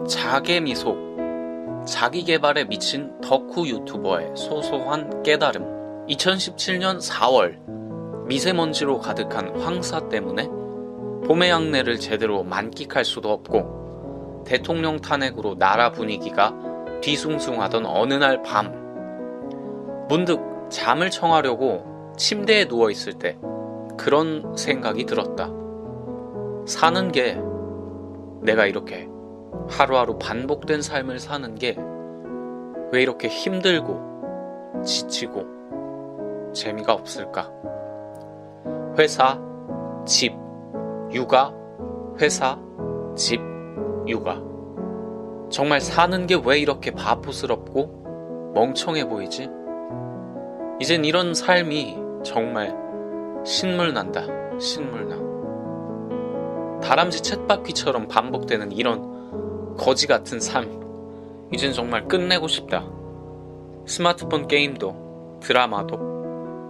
자개미소, 자기개발에 미친 덕후 유튜버의 소소한 깨달음. 2017년 4월, 미세먼지로 가득한 황사 때문에 봄의 향내를 제대로 만끽할 수도 없고 대통령 탄핵으로 나라 분위기가 뒤숭숭하던 어느 날 밤, 문득 잠을 청하려고 침대에 누워있을 때 그런 생각이 들었다. 사는 게, 내가 이렇게 하루하루 반복된 삶을 사는 게 왜 이렇게 힘들고 지치고 재미가 없을까? 회사, 집, 육아, 회사, 집, 육아. 정말 사는 게 왜 이렇게 바보스럽고 멍청해 보이지? 이젠 이런 삶이 정말 신물난다, 신물나. 다람쥐 쳇바퀴처럼 반복되는 이런 거지 같은 삶, 이젠 정말 끝내고 싶다. 스마트폰 게임도, 드라마도,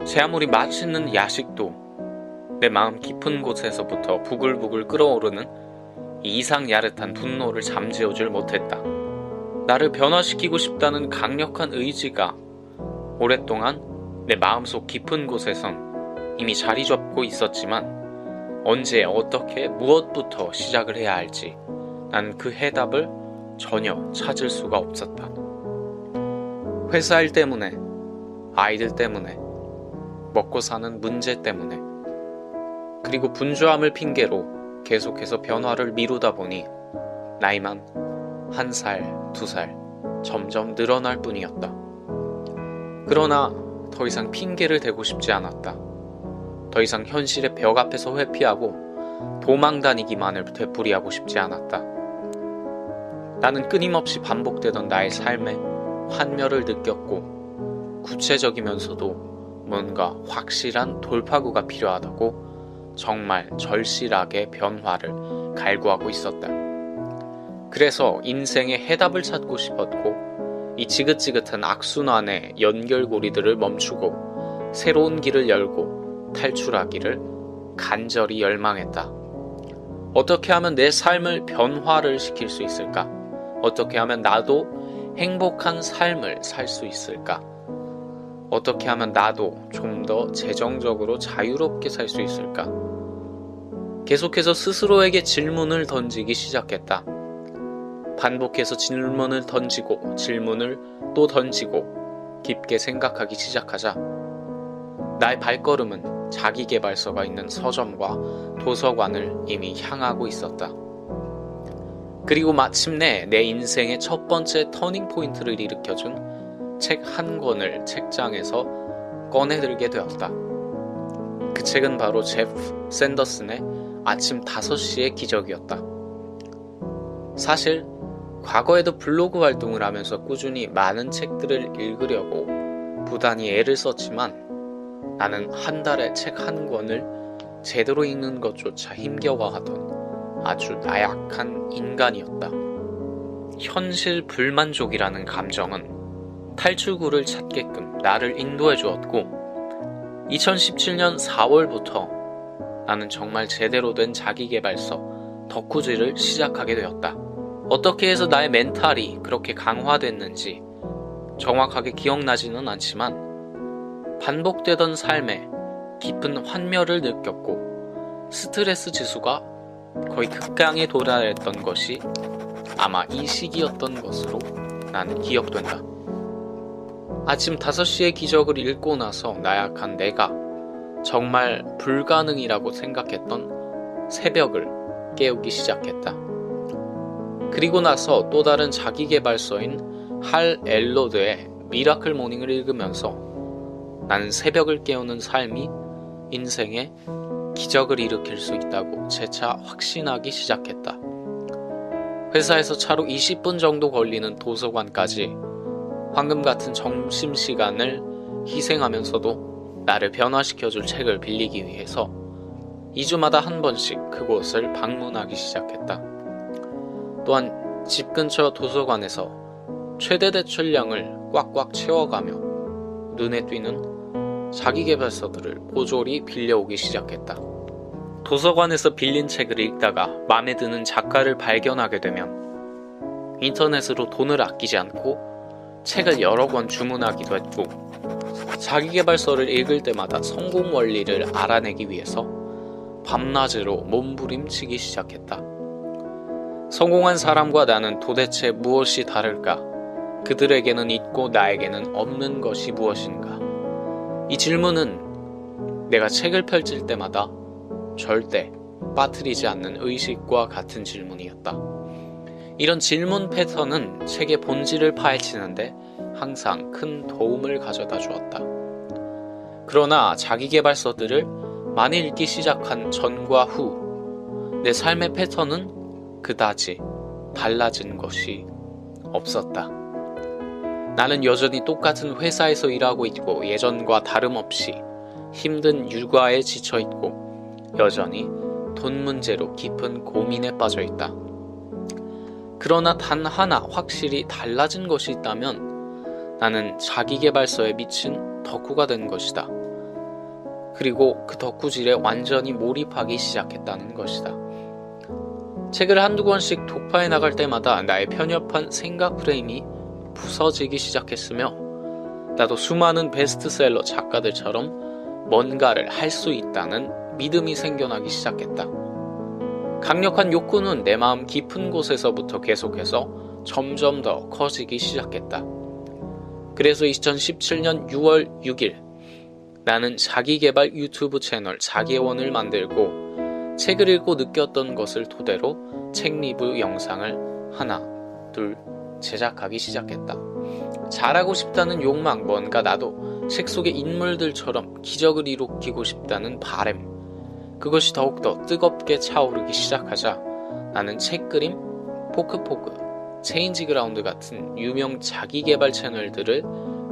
제 아무리 맛있는 야식도 내 마음 깊은 곳에서부터 부글부글 끓어오르는 이 이상 야릇한 분노를 잠재우질 못했다. 나를 변화시키고 싶다는 강력한 의지가 오랫동안 내 마음속 깊은 곳에선 이미 자리 잡고 있었지만 언제, 어떻게, 무엇부터 시작을 해야 할지 난 그 해답을 전혀 찾을 수가 없었다. 회사 일 때문에, 아이들 때문에, 먹고 사는 문제 때문에, 그리고 분주함을 핑계로 계속해서 변화를 미루다 보니 나이만 1살, 2살 점점 늘어날 뿐이었다. 그러나 더 이상 핑계를 대고 싶지 않았다. 더 이상 현실의 벽 앞에서 회피하고 도망다니기만을 되풀이하고 싶지 않았다. 나는 끊임없이 반복되던 나의 삶에 환멸을 느꼈고 구체적이면서도 뭔가 확실한 돌파구가 필요하다고 정말 절실하게 변화를 갈구하고 있었다. 그래서 인생의 해답을 찾고 싶었고 이 지긋지긋한 악순환의 연결고리들을 멈추고 새로운 길을 열고 탈출하기를 간절히 열망했다. 어떻게 하면 내 삶을 변화를 시킬 수 있을까? 어떻게 하면 나도 행복한 삶을 살 수 있을까? 어떻게 하면 나도 좀 더 재정적으로 자유롭게 살 수 있을까? 계속해서 스스로에게 질문을 던지기 시작했다. 반복해서 질문을 던지고 질문을 또 던지고 깊게 생각하기 시작하자 나의 발걸음은 자기계발서가 있는 서점과 도서관을 이미 향하고 있었다. 그리고 마침내 내 인생의 첫 번째 터닝 포인트를 일으켜준 책 한 권을 책장에서 꺼내들게 되었다. 그 책은 바로 제프 샌더슨의 아침 5시의 기적이었다. 사실 과거에도 블로그 활동을 하면서 꾸준히 많은 책들을 읽으려고 부단히 애를 썼지만 나는 한 달에 책 한 권을 제대로 읽는 것조차 힘겨워하던 아주 나약한 인간이었다. 현실 불만족이라는 감정은 탈출구를 찾게끔 나를 인도해 주었고 2017년 4월부터 나는 정말 제대로 된 자기계발서 덕후질을 시작하게 되었다. 어떻게 해서 나의 멘탈이 그렇게 강화됐는지 정확하게 기억나지는 않지만 반복되던 삶에 깊은 환멸을 느꼈고 스트레스 지수가 거의 극강에 도달했던 것이 아마 이 시기였던 것으로 나는 기억된다. 아침 5시의 기적을 읽고 나서 나약한 내가 정말 불가능이라고 생각했던 새벽을 깨우기 시작했다. 그리고 나서 또 다른 자기계발서인 할 엘로드의 미라클 모닝을 읽으면서 나는 새벽을 깨우는 삶이 인생에 기적을 일으킬 수 있다고 재차 확신하기 시작했다. 회사에서 차로 20분 정도 걸리는 도서관까지 황금 같은 점심시간을 희생하면서도 나를 변화시켜줄 책을 빌리기 위해서 2주마다 한 번씩 그곳을 방문하기 시작했다. 또한 집 근처 도서관에서 최대 대출량을 꽉꽉 채워가며 눈에 띄는 자기계발서들을 모조리 빌려오기 시작했다. 도서관에서 빌린 책을 읽다가 마음에 드는 작가를 발견하게 되면 인터넷으로 돈을 아끼지 않고 책을 여러 권 주문하기도 했고, 자기계발서를 읽을 때마다 성공 원리를 알아내기 위해서 밤낮으로 몸부림치기 시작했다. 성공한 사람과 나는 도대체 무엇이 다를까? 그들에게는 있고 나에게는 없는 것이 무엇인가? 이 질문은 내가 책을 펼칠 때마다 절대 빠뜨리지 않는 의식과 같은 질문이었다. 이런 질문 패턴은 책의 본질을 파헤치는데 항상 큰 도움을 가져다 주었다. 그러나 자기계발서들을 많이 읽기 시작한 전과 후, 내 삶의 패턴은 그다지 달라진 것이 없었다. 나는 여전히 똑같은 회사에서 일하고 있고, 예전과 다름없이 힘든 육아에 지쳐있고, 여전히 돈 문제로 깊은 고민에 빠져있다. 그러나 단 하나 확실히 달라진 것이 있다면 나는 자기계발서에 미친 덕후가 된 것이다. 그리고 그 덕후질에 완전히 몰입하기 시작했다는 것이다. 책을 한두 권씩 독파해 나갈 때마다 나의 편협한 생각 프레임이 부서지기 시작했으며, 나도 수많은 베스트셀러 작가들처럼 뭔가를 할 수 있다는 믿음이 생겨나기 시작했다. 강력한 욕구는 내 마음 깊은 곳에서부터 계속해서 점점 더 커지기 시작했다. 그래서 2017년 6월 6일 나는 자기계발 유튜브 채널 자기애원을 만들고, 책을 읽고 느꼈던 것을 토대로 책 리뷰 영상을 하나, 둘 제작하기 시작했다. 잘하고 싶다는 욕망, 뭔가 나도 책 속의 인물들처럼 기적을 일으키고 싶다는 바람, 그것이 더욱더 뜨겁게 차오르기 시작하자 나는 책그림, 포크포크, 체인지그라운드 같은 유명 자기계발 채널들을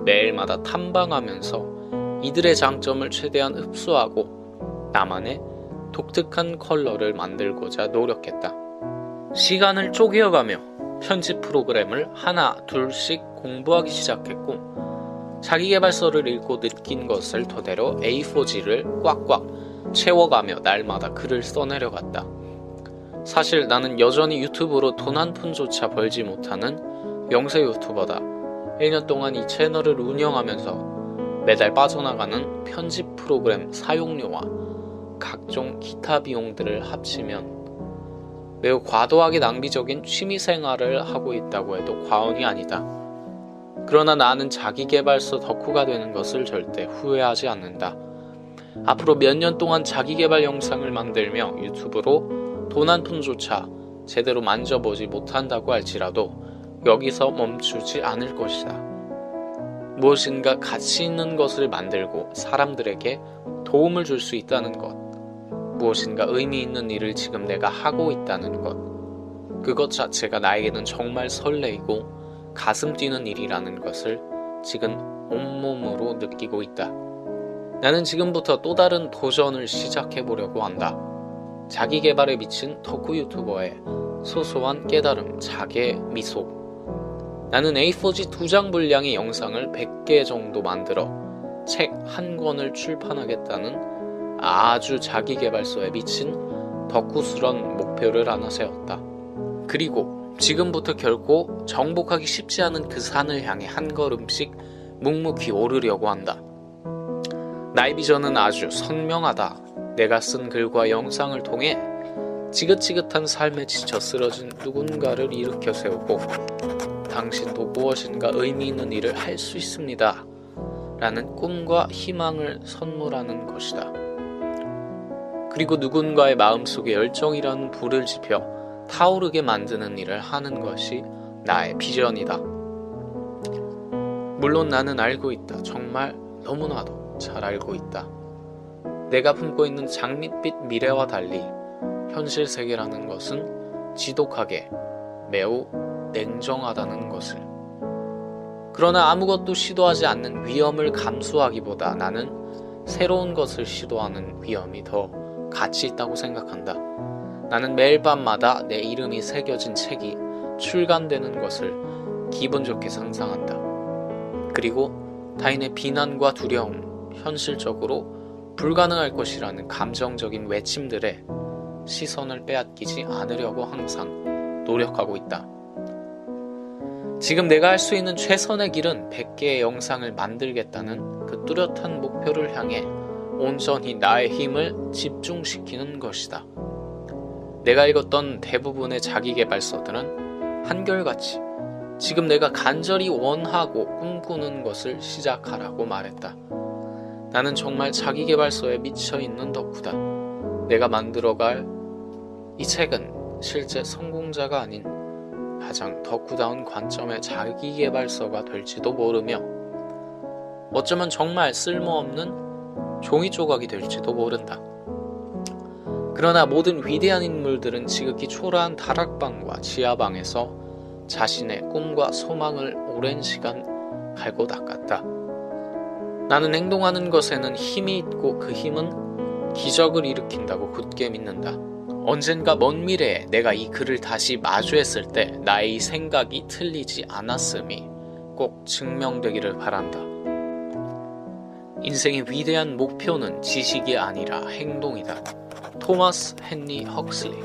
매일마다 탐방하면서 이들의 장점을 최대한 흡수하고 나만의 독특한 컬러를 만들고자 노력했다. 시간을 쪼개어가며 편집 프로그램을 하나 둘씩 공부하기 시작했고, 자기계발서를 읽고 느낀 것을 토대로 A4지를 꽉꽉 채워가며 날마다 글을 써내려갔다. 사실 나는 여전히 유튜브로 돈 한 푼조차 벌지 못하는 영세 유튜버다. 1년 동안 이 채널을 운영하면서 매달 빠져나가는 편집 프로그램 사용료와 각종 기타 비용들을 합치면 매우 과도하게 낭비적인 취미생활을 하고 있다고 해도 과언이 아니다. 그러나 나는 자기계발서 덕후가 되는 것을 절대 후회하지 않는다. 앞으로 몇 년 동안 자기계발 영상을 만들며 유튜브로 돈 한 푼조차 제대로 만져보지 못한다고 할지라도 여기서 멈추지 않을 것이다. 무엇인가 가치 있는 것을 만들고 사람들에게 도움을 줄 수 있다는 것, 무엇인가 의미 있는 일을 지금 내가 하고 있다는 것, 그것 자체가 나에게는 정말 설레이고 가슴 뛰는 일이라는 것을 지금 온몸으로 느끼고 있다. 나는 지금부터 또 다른 도전을 시작해보려고 한다. 자기계발에 미친 덕후 유튜버의 소소한 깨달음, 자개 미소. 나는 A4지 2장 분량의 영상을 100개 정도 만들어 책 한 권을 출판하겠다는 아주 자기계발서에 미친 덕후스런 목표를 하나 세웠다. 그리고 지금부터 결코 정복하기 쉽지 않은 그 산을 향해 한 걸음씩 묵묵히 오르려고 한다. 나의 비전은 아주 선명하다. 내가 쓴 글과 영상을 통해 지긋지긋한 삶에 지쳐 쓰러진 누군가를 일으켜 세우고, 당신도 무엇인가 의미 있는 일을 할 수 있습니다 라는 꿈과 희망을 선물하는 것이다. 그리고 누군가의 마음속에 열정이라는 불을 지펴 타오르게 만드는 일을 하는 것이 나의 비전이다. 물론 나는 알고 있다. 정말 너무나도 잘 알고 있다. 내가 품고 있는 장밋빛 미래와 달리 현실 세계라는 것은 지독하게 매우 냉정하다는 것을. 그러나 아무것도 시도하지 않는 위험을 감수하기보다 나는 새로운 것을 시도하는 위험이 더 가치 있다고 생각한다. 나는 매일 밤마다 내 이름이 새겨진 책이 출간되는 것을 기분 좋게 상상한다. 그리고 타인의 비난과 두려움, 현실적으로 불가능할 것이라는 감정적인 외침들에 시선을 빼앗기지 않으려고 항상 노력하고 있다. 지금 내가 할 수 있는 최선의 길은 100개의 영상을 만들겠다는 그 뚜렷한 목표를 향해 온전히 나의 힘을 집중시키는 것이다. 내가 읽었던 대부분의 자기계발서들은 한결같이 지금 내가 간절히 원하고 꿈꾸는 것을 시작하라고 말했다. 나는 정말 자기계발서에 미쳐있는 덕후다. 내가 만들어갈 이 책은 실제 성공자가 아닌 가장 덕후다운 관점의 자기계발서가 될지도 모르며 어쩌면 정말 쓸모없는 종이 조각이 될지도 모른다. 그러나 모든 위대한 인물들은 지극히 초라한 다락방과 지하방에서 자신의 꿈과 소망을 오랜 시간 갈고 닦았다. 나는 행동하는 것에는 힘이 있고 그 힘은 기적을 일으킨다고 굳게 믿는다. 언젠가 먼 미래에 내가 이 글을 다시 마주했을 때 나의 이 생각이 틀리지 않았음이 꼭 증명되기를 바란다. 인생의 위대한 목표는 지식이 아니라 행동이다. 토마스 헨리 헉슬리.